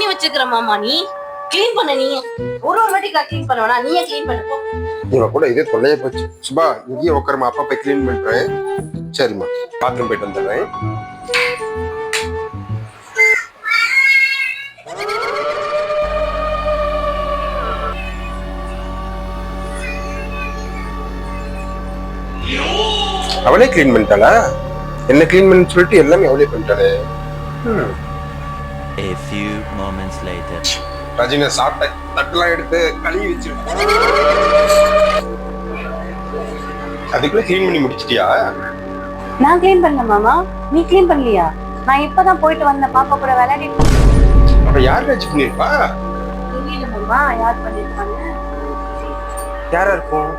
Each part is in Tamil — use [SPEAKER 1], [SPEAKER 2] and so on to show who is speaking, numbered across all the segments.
[SPEAKER 1] பண்ணி வச்சிருக்கிற மாமா நீ கிளீன் பண்ண நீ ஒரு வாட்டி கிளீன் பண்ணுவா நீயே கிளீன் பண்ணப்போ
[SPEAKER 2] இவ கூட இதே தொல்லையே போச்சு. சுபா இங்கேயே உட்காருமா, அப்பா போய் கிளீன் பண்றேன். சரிம்மா, பாத்ரூம் போயிட்டு வந்துடுறேன். அவளே கிளீன் பண்ணிட்டாளா? என்ன கிளீன் பண்ணு சொல்லிட்டு எல்லாமே அவளே பண்ணிட்டாளே.
[SPEAKER 3] A few moments later.
[SPEAKER 2] Rajini சாப்பிட்ட தட்டெல்லாம் எடுத்து கழுவி வச்சிருக்கோம். அதுக்குள்ள கிளீன் பண்ணி முடிச்சிட்டியா?
[SPEAKER 1] நான் கிளீன் பண்ணல மாமா, நீ கிளீன் பண்ணலையா? நான் இப்பதான் போயிட்டு வந்தேன், பாப்பா கூட விளையாடிட்டு.
[SPEAKER 2] அப்ப யார் வச்சு பண்ணிருப்பா?
[SPEAKER 1] தெரியல மாமா, யார் பண்ணிருப்பாங்க?
[SPEAKER 2] யாரா இருக்கும்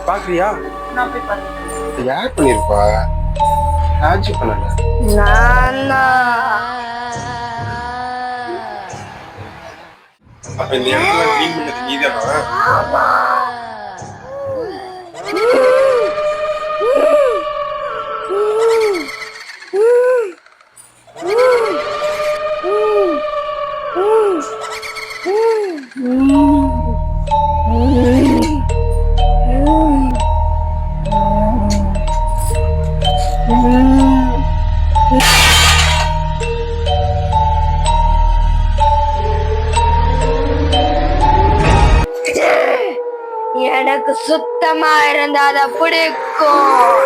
[SPEAKER 2] பாக்குறியா?
[SPEAKER 1] நான் போய் பாக்கிறேன்.
[SPEAKER 2] யார் பண்ணிருப்பா? ராஜி பண்ணல.
[SPEAKER 1] நானா?
[SPEAKER 2] அப்ப இந்த இடத்துல கிளீன் பண்ணது நீதானா?
[SPEAKER 1] ஆமா. எனக்கு சுத்தமா இருந்தா பிடிக்கும்.